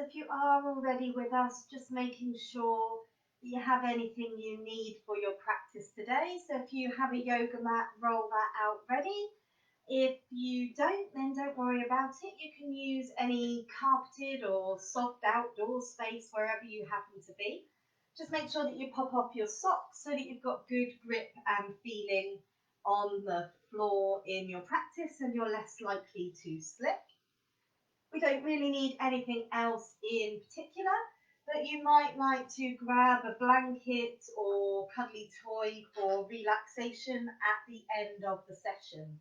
So if you are already with us, just making sure that you have anything you need for your practice today. So if you have a yoga mat, roll that out ready. If you don't, then don't worry about it. You can use any carpeted or soft outdoor space wherever you happen to be. Just make sure that you pop off your socks so that you've got good grip and feeling on the floor in your practice and you're less likely to slip. We don't really need anything else in particular, but you might like to grab a blanket or cuddly toy for relaxation at the end of the session.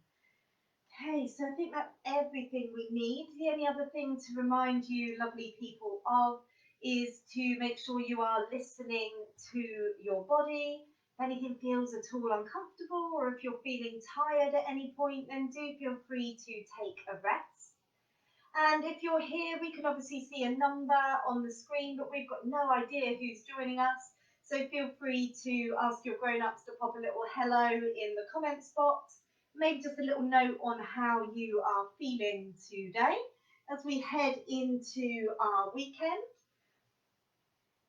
Okay, so I think that's everything we need. The only other thing to remind you, lovely people, of is to make sure you are listening to your body. If anything feels at all uncomfortable or if you're feeling tired at any point, then do feel free to take a rest. And if you're here, we can obviously see a number on the screen, but we've got no idea who's joining us. So feel free to ask your grown-ups to pop a little hello in the comments box. Maybe just a little note on how you are feeling today as we head into our weekend.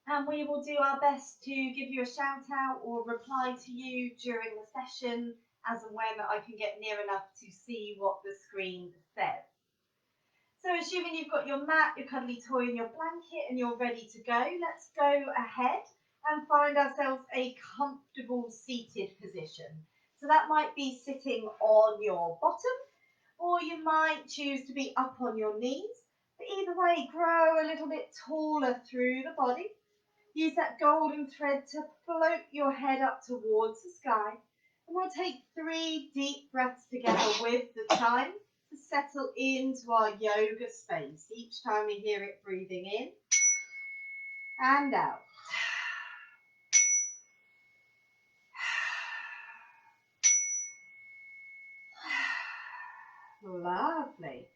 And we will do our best to give you a shout out or reply to you during the session as and when I can get near enough to see what the screen says. So assuming you've got your mat, your cuddly toy and your blanket and you're ready to go, let's go ahead and find ourselves a comfortable seated position. So that might be sitting on your bottom, or you might choose to be up on your knees. But either way, grow a little bit taller through the body. Use that golden thread to float your head up towards the sky. And we'll take 3 deep breaths together with the chime to settle into our yoga space. Each time we hear it, breathing in and out. Lovely.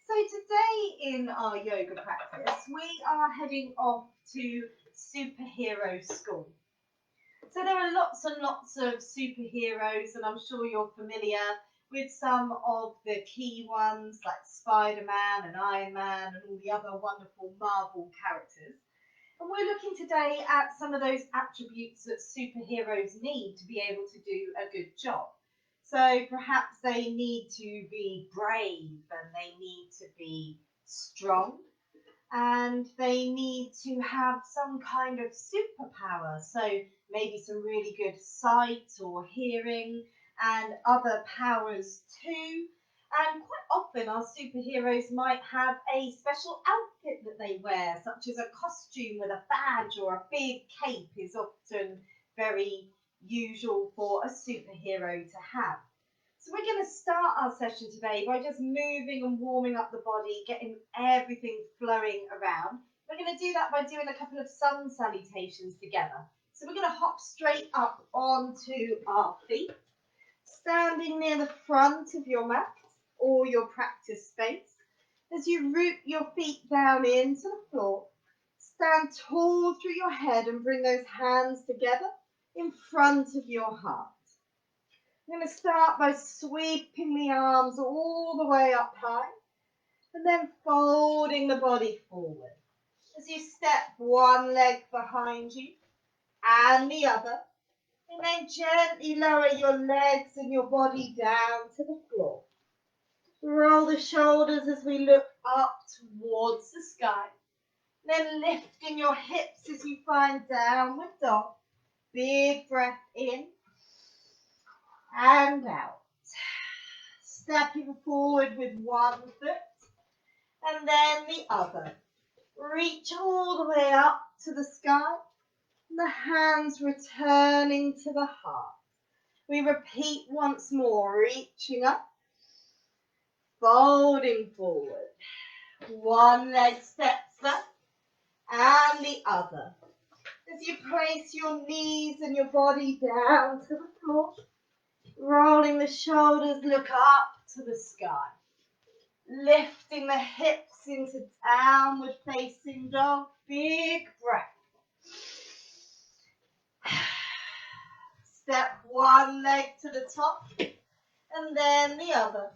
So today in our yoga practice, we are heading off to superhero school. So there are lots and lots of superheroes, and I'm sure you're familiar with some of the key ones like Spider-Man and Iron Man and all the other wonderful Marvel characters. And we're looking today at some of those attributes that superheroes need to be able to do a good job. So perhaps they need to be brave and they need to be strong and they need to have some kind of superpower. So maybe some really good sight or hearing and other powers too. And quite often our superheroes might have a special outfit that they wear, such as a costume with a badge or a big cape is often very usual for a superhero to have. So we're going to start our session today by just moving and warming up the body, getting everything flowing around. We're going to do that by doing a couple of sun salutations together. So we're going to hop straight up onto our feet, standing near the front of your mat or your practice space. As you root your feet down into the floor, stand tall through your head and bring those hands together in front of your heart. I'm going to start by sweeping the arms all the way up high and then folding the body forward. As you step one leg behind you and the other, and then gently lower your legs and your body down to the floor. Roll the shoulders as we look up towards the sky. Then lifting your hips as you find downward dog. Big breath in and out. Stepping forward with one foot and then the other. Reach all the way up to the sky. And the hands returning to the heart. We repeat once more, reaching up, folding forward. One leg steps up and the other. As you place your knees and your body down to the floor, rolling the shoulders, look up to the sky. Lifting the hips into downward facing dog. Big breath. Step one leg to the top and then the other.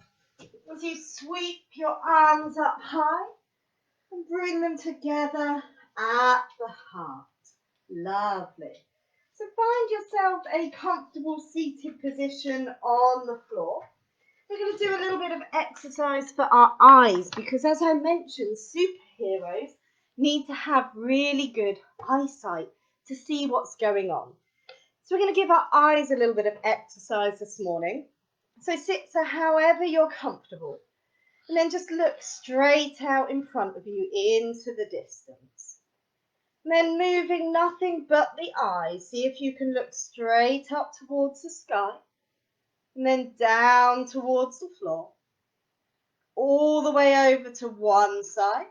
As you sweep your arms up high And bring them together at the heart. Lovely. So find yourself a comfortable seated position on the floor. We're going to do a little bit of exercise for our eyes because, as I mentioned, superheroes need to have really good eyesight to see what's going on. So we're going to give our eyes a little bit of exercise this morning. So sit however you're comfortable. And then just look straight out in front of you into the distance. And then moving nothing but the eyes. See if you can look straight up towards the sky. And then down towards the floor. All the way over to one side.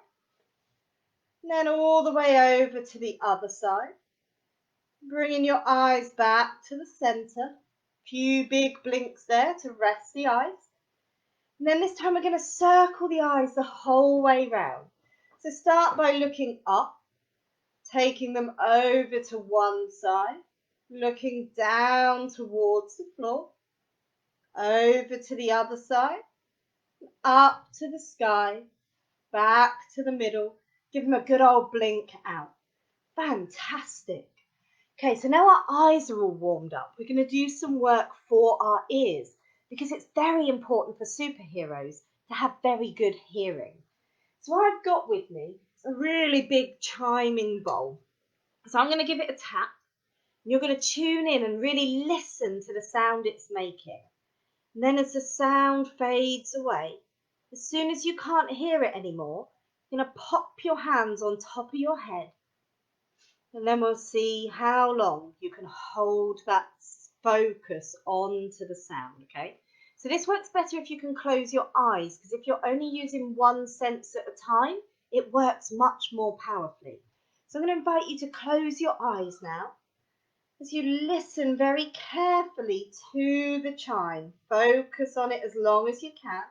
And then all the way over to the other side. Bringing your eyes back to the center. Few big blinks there to rest the eyes. And then this time we're going to circle the eyes the whole way round. So start by looking up, taking them over to one side, looking down towards the floor, over to the other side, up to the sky, back to the middle. Give them a good old blink out. Fantastic. Okay, so now our eyes are all warmed up. We're going to do some work for our ears because it's very important for superheroes to have very good hearing. So what I've got with me is a really big chiming bowl. So I'm going to give it a tap. And you're going to tune in and really listen to the sound it's making. And then as the sound fades away, as soon as you can't hear it anymore, you're going to pop your hands on top of your head. And then we'll see how long you can hold that focus onto the sound, okay? So this works better if you can close your eyes, because if you're only using one sense at a time, it works much more powerfully. So I'm going to invite you to close your eyes now as you listen very carefully to the chime. Focus on it as long as you can.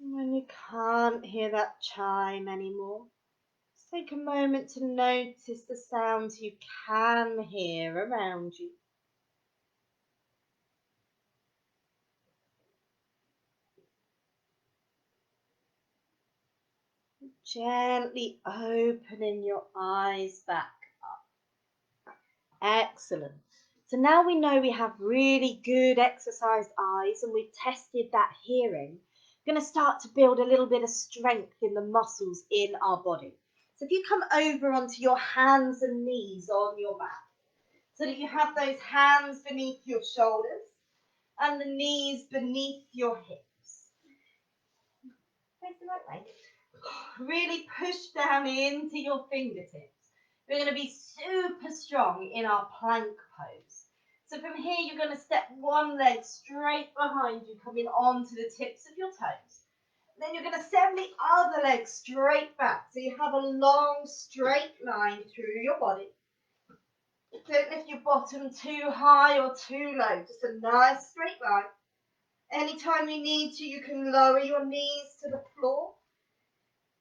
When you can't hear that chime anymore, just take a moment to notice the sounds you can hear around you. Gently opening your eyes back up. Excellent. So now we know we have really good exercised eyes and we've tested that hearing. We're going to start to build a little bit of strength in the muscles in our body. So if you come over onto your hands and knees on your back, so that you have those hands beneath your shoulders and the knees beneath your hips. Face the right way. Really push down into your fingertips. We're going to be super strong in our plank pose. So from here, you're going to step one leg straight behind you, coming onto the tips of your toes. Then you're going to send the other leg straight back. So you have a long, straight line through your body. Don't lift your bottom too high or too low. Just a nice straight line. Anytime you need to, you can lower your knees to the floor.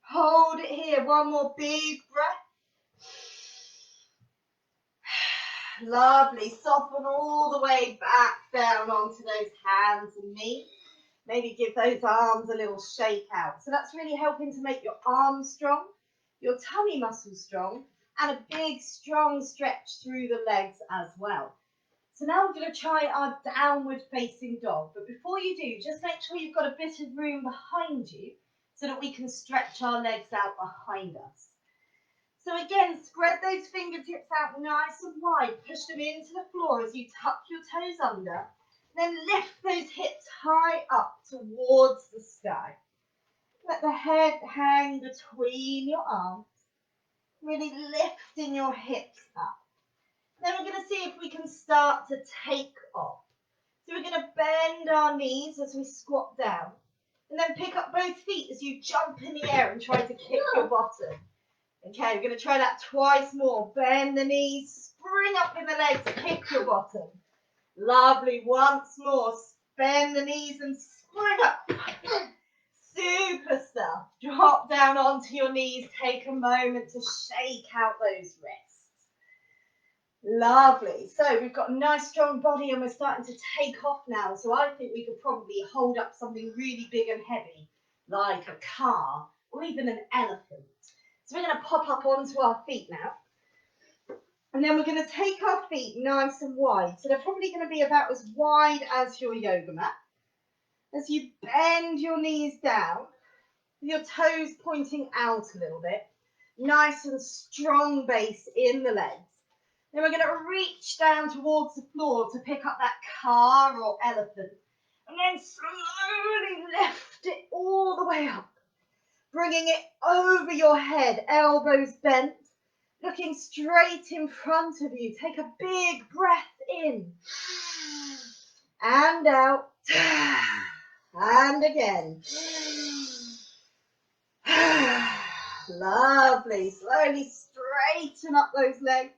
Hold it here. One more big breath. Lovely. Soften all the way back down onto those hands and knees. Maybe give those arms a little shake out. So that's really helping to make your arms strong, your tummy muscles strong, and a big, strong stretch through the legs as well. So now we're going to try our downward facing dog. But before you do, just make sure you've got a bit of room behind you so that we can stretch our legs out behind us. So again, spread those fingertips out nice and wide. Push them into the floor as you tuck your toes under. Then lift those hips high up towards the sky. Let the head hang between your arms. Really lifting your hips up. Then we're going to see if we can start to take off. So we're going to bend our knees as we squat down. And then pick up both feet as you jump in the air and try to kick your bottom. Okay, we're going to try that twice more. Bend the knees, spring up with the legs, kick your bottom. Lovely. Once more. Bend the knees and spring up. Super stuff. Drop down onto your knees. Take a moment to shake out those wrists. Lovely. So we've got a nice strong body and we're starting to take off now. So I think we could probably hold up something really big and heavy, like a car or even an elephant. So we're going to pop up onto our feet now. And then we're going to take our feet nice and wide. So they're probably going to be about as wide as your yoga mat. As you bend your knees down, with your toes pointing out a little bit. Nice and strong base in the legs. Then we're going to reach down towards the floor to pick up that car or elephant. And then slowly lift it all the way up. Bringing it over your head, elbows bent. Looking straight in front of you. Take a big breath in. And out. And again. Lovely. Slowly straighten up those legs.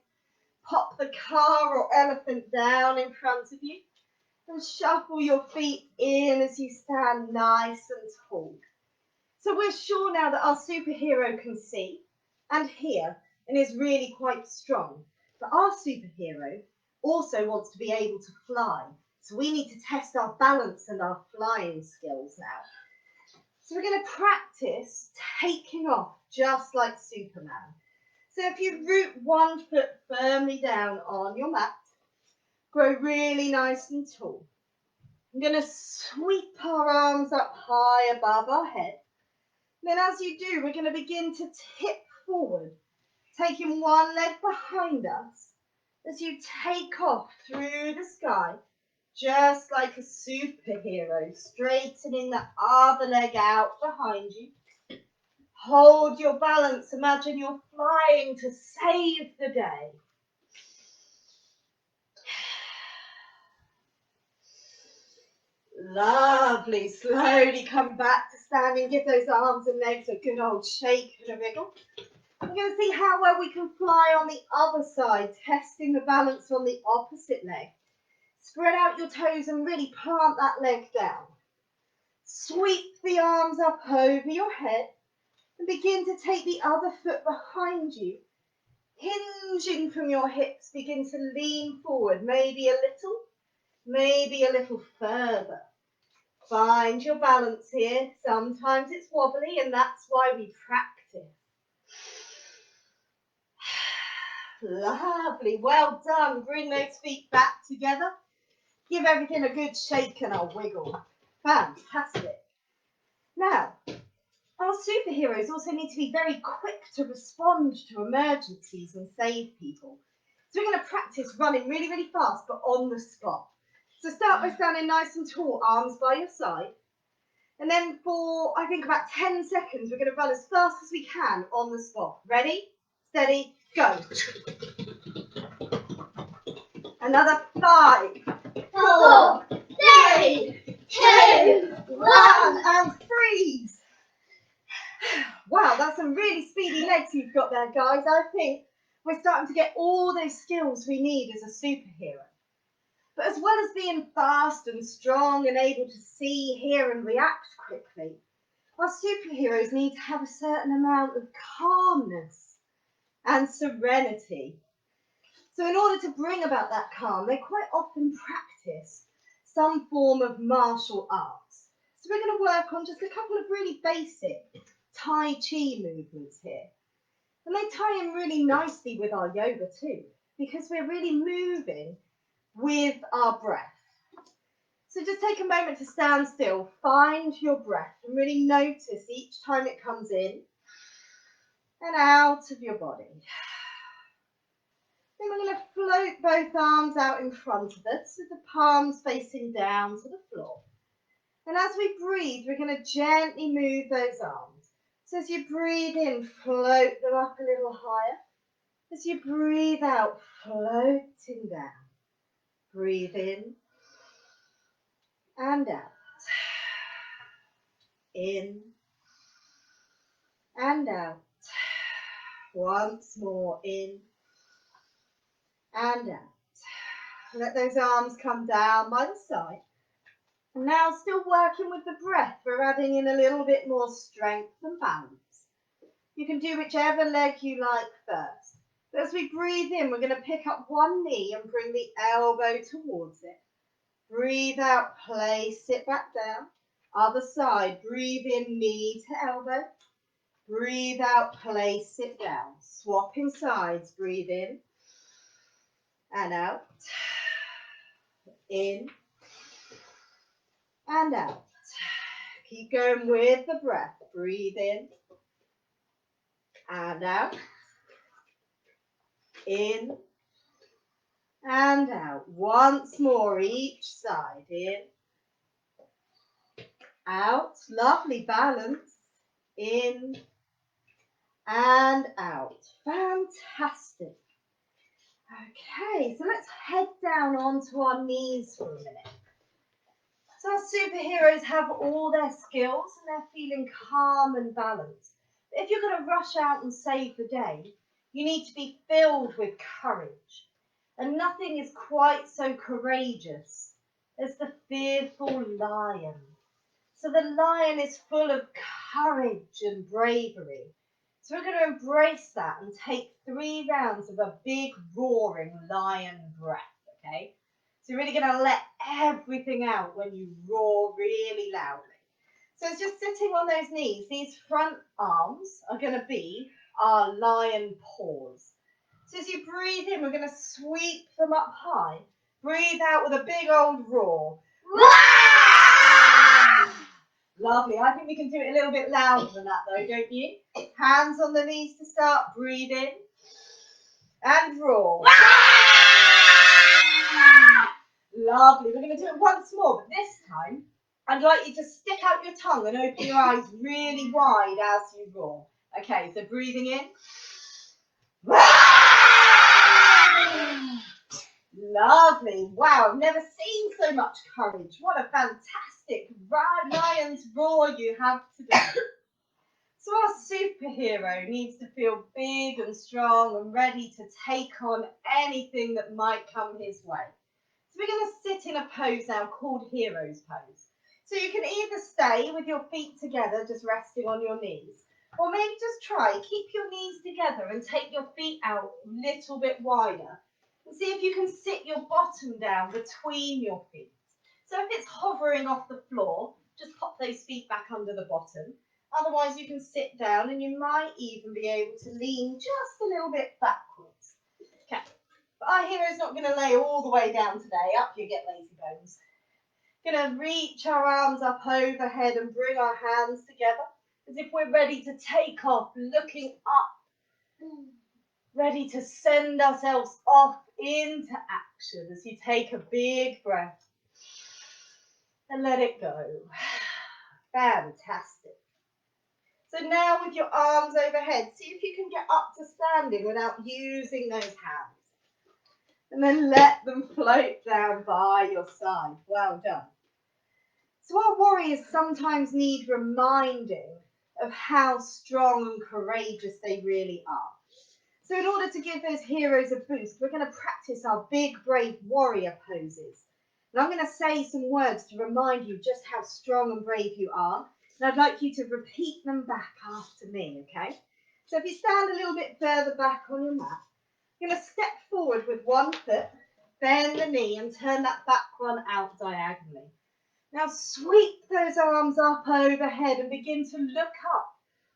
Pop the car or elephant down in front of you. And shuffle your feet in as you stand nice and tall. So we're sure now that our superhero can see and hear and is really quite strong. But our superhero also wants to be able to fly. So we need to test our balance and our flying skills now. So we're going to practice taking off just like Superman. So if you root one foot firmly down on your mat, grow really nice and tall. I'm going to sweep our arms up high above our head. Then as you do, we're going to begin to tip forward, taking one leg behind us as you take off through the sky, just like a superhero, straightening the other leg out behind you. Hold your balance. Imagine you're flying to save the day. Lovely. Slowly come back to standing. Give those arms and legs a good old shake and a wriggle. We're going to see how well we can fly on the other side, testing the balance on the opposite leg. Spread out your toes and really plant that leg down. Sweep the arms up over your head and begin to take the other foot behind you. Hinging from your hips, begin to lean forward, maybe a little further. Find your balance here. Sometimes it's wobbly and that's why we practice. Lovely, well done. Bring those feet back together. Give everything a good shake and a wiggle. Fantastic. Now, our superheroes also need to be very quick to respond to emergencies and save people. So we're going to practice running really, really fast, but on the spot. So start by standing nice and tall, arms by your side. And then for, I think, about 10 seconds, we're going to run as fast as we can on the spot. Ready, steady, go. Another 5, 4, 3, 2, 1, and freeze. Wow, that's some really speedy legs you've got there, guys. I think we're starting to get all those skills we need as a superhero. But as well as being fast and strong and able to see, hear, and react quickly, our superheroes need to have a certain amount of calmness and serenity. So in order to bring about that calm, they quite often practice some form of martial arts. So we're going to work on just a couple of really basic Tai Chi movements here. And they tie in really nicely with our yoga too, because we're really moving with our breath. So just take a moment to stand still, find your breath and really notice each time it comes in and out of your body. Then we're going to float both arms out in front of us with the palms facing down to the floor. And as we breathe, we're going to gently move those arms. So as you breathe in, float them up a little higher. As you breathe out, floating down. Breathe in and out. In and out. Once more, in and out. Let those arms come down by the side. And now still working with the breath, we're adding in a little bit more strength and balance. You can do whichever leg you like first. But as we breathe in, we're going to pick up one knee and bring the elbow towards it. Breathe out, place it back down. Other side, breathe in, knee to elbow. Breathe out, place it down. Swapping sides, breathe in and out. In and out. Keep going with the breath. Breathe in and out. In and out. Once more each side. In, out. Lovely balance. In and out. Fantastic. Okay, so let's head down onto our knees for a minute. So our superheroes have all their skills and they're feeling calm and balanced. But if you're going to rush out and save the day, you need to be filled with courage. And nothing is quite so courageous as the fearful lion. So the lion is full of courage and bravery. So we're going to embrace that and take 3 rounds of a big roaring lion breath, okay? So you're really going to let everything out when you roar really loudly. So it's just sitting on those knees. These front arms are going to be our lion paws. So as you breathe in, we're going to sweep them up high. Breathe out with a big old roar. Lovely. I think we can do it a little bit louder than that though, don't you? Hands on the knees to start. Breathe in and roar. Lovely. We're going to do it once more, but this time I'd like you to stick out your tongue and open your eyes really wide as you roar. Okay, so breathing in. Lovely. Wow, I've never seen so much courage. What a fantastic lion's roar you have today. So our superhero needs to feel big and strong and ready to take on anything that might come his way. So we're going to sit in a pose now called hero's pose. So you can either stay with your feet together, just resting on your knees, or maybe just try, keep your knees together and take your feet out a little bit wider. And see if you can sit your bottom down between your feet. So if it's hovering off the floor, just pop those feet back under the bottom. Otherwise you can sit down and you might even be able to lean just a little bit backwards. Okay, but our hero's not going to lay all the way down today. Up you get, lazy bones. Going to reach our arms up overhead and bring our hands together as if we're ready to take off, looking up. Ready to send ourselves off into action as you take a big breath and let it go. Fantastic. So now with your arms overhead, see if you can get up to standing without using those hands. And then let them float down by your side. Well done. So our warriors sometimes need reminding of how strong and courageous they really are. So in order to give those heroes a boost, we're going to practice our big, brave warrior poses. And I'm going to say some words to remind you just how strong and brave you are. And I'd like you to repeat them back after me, okay? So if you stand a little bit further back on your mat, you're going to step forward with one foot, bend the knee and turn that back one out diagonally. Now sweep those arms up overhead and begin to look up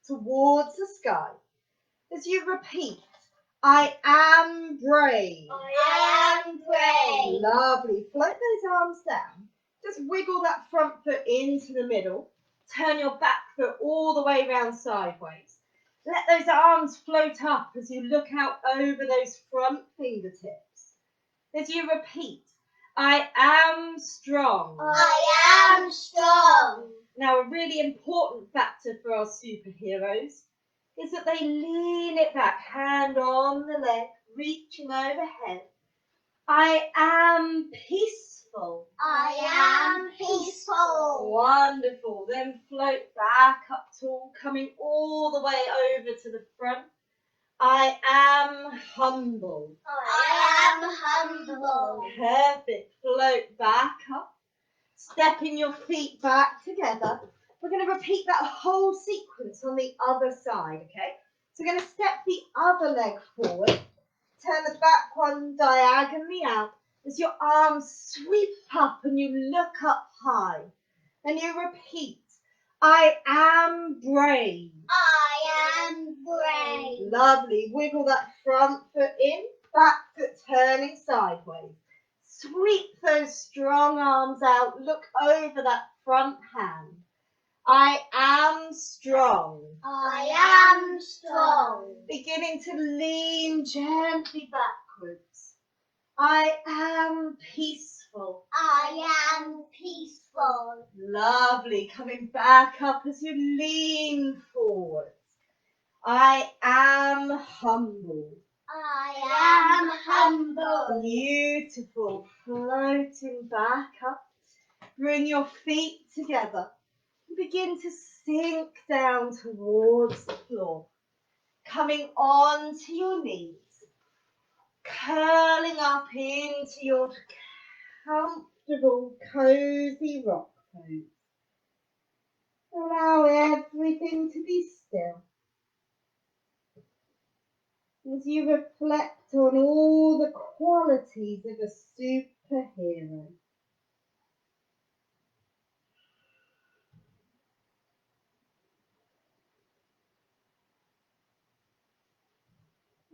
towards the sky. As you repeat, I am brave. I am brave. Lovely. Float those arms down. Just wiggle that front foot into the middle. Turn your back foot all the way around sideways. Let those arms float up as you look out over those front fingertips. As you repeat, I am strong. I am strong. Now, a really important factor for our superheroes is that they lean it back, hand on the leg, reaching overhead. I am peaceful. I am peaceful. Wonderful. Then float back up tall, coming all the way over to the front. I am humble. I am humble. Perfect. Float back up. Stepping your feet back together. We're going to repeat that whole sequence on the other side, okay? So we're going to step the other leg forward. Turn the back one diagonally out as your arms sweep up and you look up high. And you repeat, I am brave. I am brave. Lovely. Wiggle that front foot in, back foot turning sideways. Sweep those strong arms out. Look over that front hand. I am strong. I am strong. Beginning to lean gently backwards. I am peaceful. I am peaceful. Lovely. Coming back up as you lean forwards. I am humble. I am humble. Beautiful. Floating back up. Bring your feet together. Begin to sink down towards the floor. Coming onto your knees. Curling up into your comfortable, cozy rock pose. Allow everything to be still. As you reflect on all the qualities of a superhero.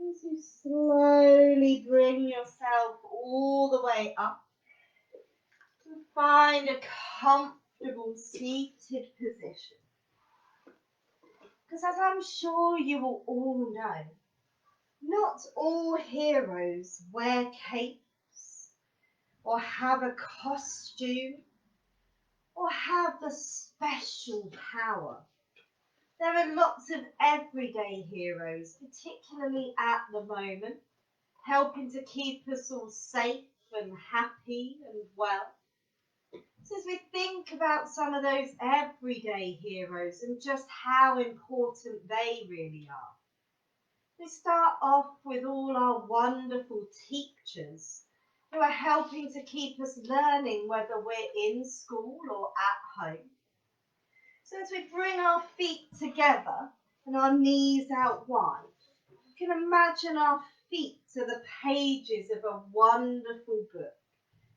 As you slowly bring yourself all the way up, and find a comfortable seated position. Because as I'm sure you will all know, not all heroes wear capes or have a costume or have the special power. There are lots of everyday heroes, particularly at the moment, helping to keep us all safe and happy and well. So as we think about some of those everyday heroes and just how important they really are, we start off with all our wonderful teachers who are helping to keep us learning whether we're in school or at home. So as we bring our feet together and our knees out wide, you can imagine our feet are the pages of a wonderful book.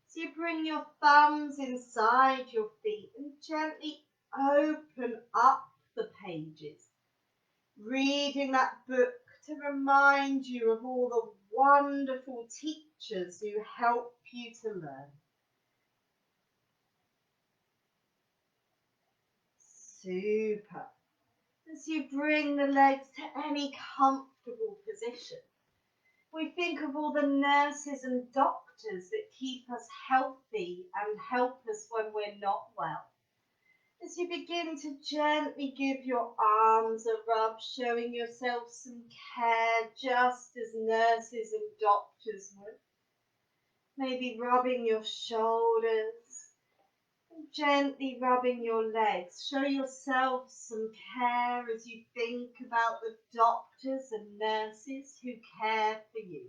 So you bring your thumbs inside your feet and gently open up the pages, reading that book to remind you of all the wonderful teachers who help you to learn. Super. As you bring the legs to any comfortable position, we think of all the nurses and doctors that keep us healthy and help us when we're not well. As you begin to gently give your arms a rub, showing yourself some care just as nurses and doctors would. Maybe rubbing your shoulders and gently rubbing your legs. Show yourself some care as you think about the doctors and nurses who care for you.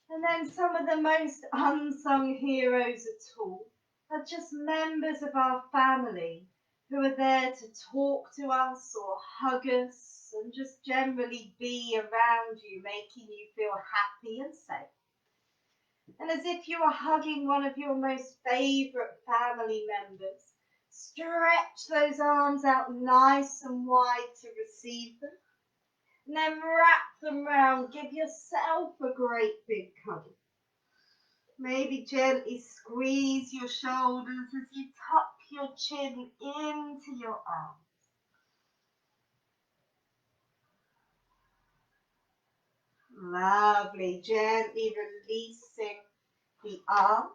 And then some of the most unsung heroes at all are just members of our family who are there to talk to us or hug us and just generally be around you, making you feel happy and safe. And as if you are hugging one of your most favourite family members, stretch those arms out nice and wide to receive them. And then wrap them round, give yourself a great big hug. Maybe gently squeeze your shoulders as you tuck your chin into your arms. Lovely, gently releasing the arms.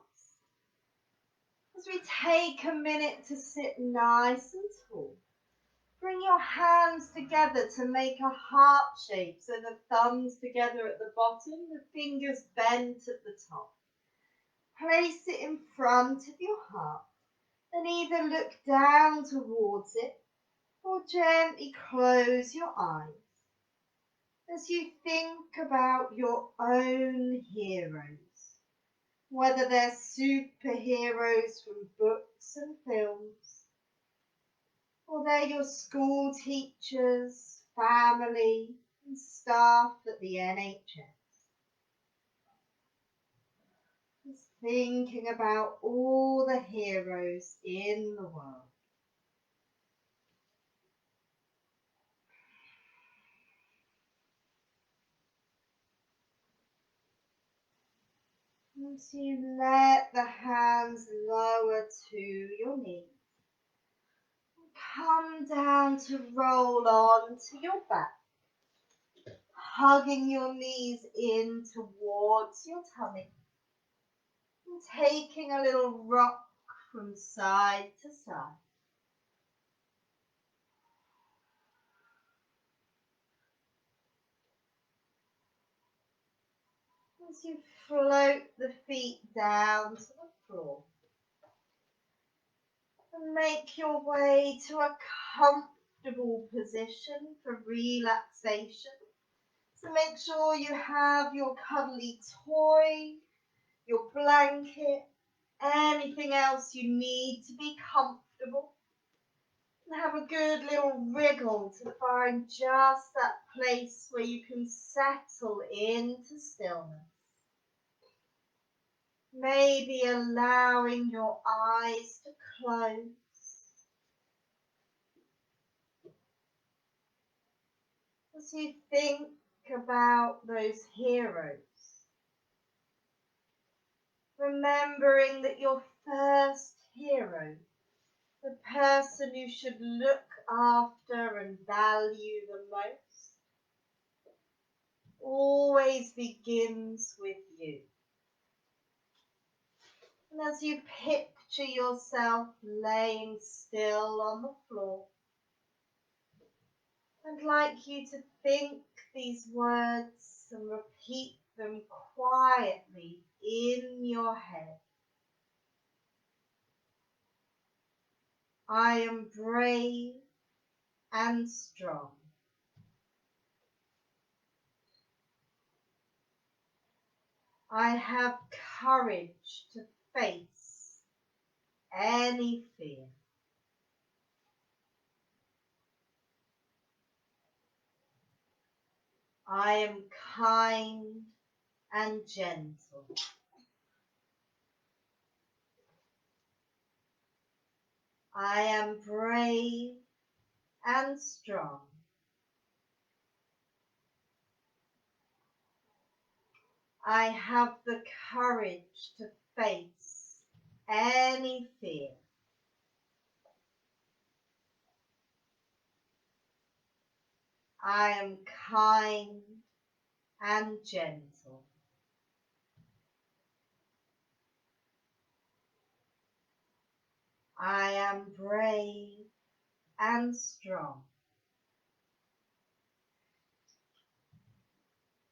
As we take a minute to sit nice and tall, bring your hands together to make a heart shape, so the thumbs together at the bottom, the fingers bent at the top. Place it in front of your heart and either look down towards it or gently close your eyes as you think about your own heroes, whether they're superheroes from books and films, or they're your school teachers, family, and staff at the NHS. Just thinking about all the heroes in the world. As you let the hands lower to your knees, come down to roll on to your back, hugging your knees in towards your tummy, and taking a little rock from side to side. As you float the feet down to the floor and make your way to a comfortable position for relaxation. So make sure you have your cuddly toy, your blanket, anything else you need to be comfortable. And have a good little wriggle to find just that place where you can settle into stillness. Maybe allowing your eyes to close. As you think about those heroes, remembering that your first hero, the person you should look after and value the most, always begins with you. And as you picture yourself laying still on the floor, I'd like you to think these words and repeat them quietly in your head. I am brave and strong. I have courage to face any fear. I am kind and gentle. I am brave and strong. I have the courage to face any fear. I am kind and gentle. I am brave and strong.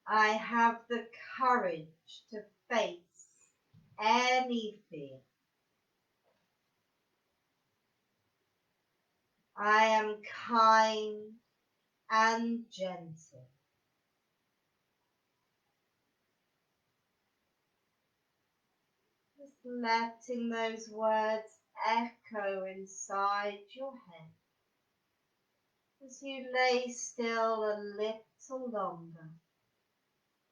I have the courage to face any fear. I am kind and gentle. Just letting those words echo inside your head as you lay still a little longer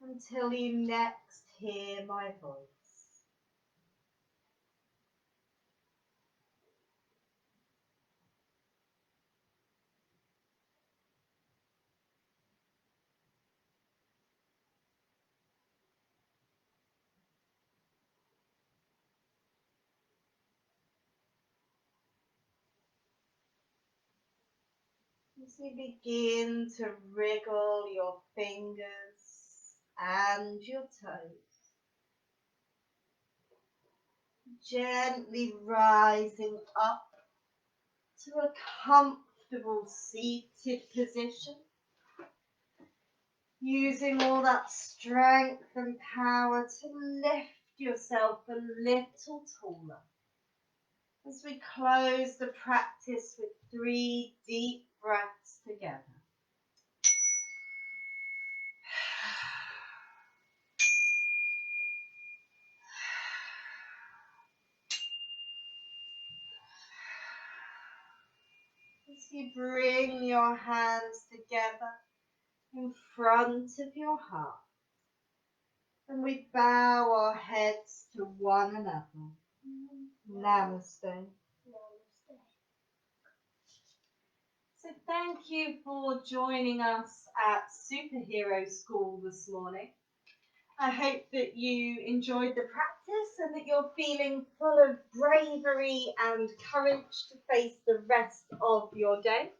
until you next hear my voice. As you begin to wriggle your fingers and your toes, gently rising up to a comfortable seated position, using all that strength and power to lift yourself a little taller. As we close the practice with 3 deep breaths together. As you bring your hands together in front of your heart, and we bow our heads to one another. Namaste. So thank you for joining us at Superhero School this morning. I hope that you enjoyed the practice and that you're feeling full of bravery and courage to face the rest of your day.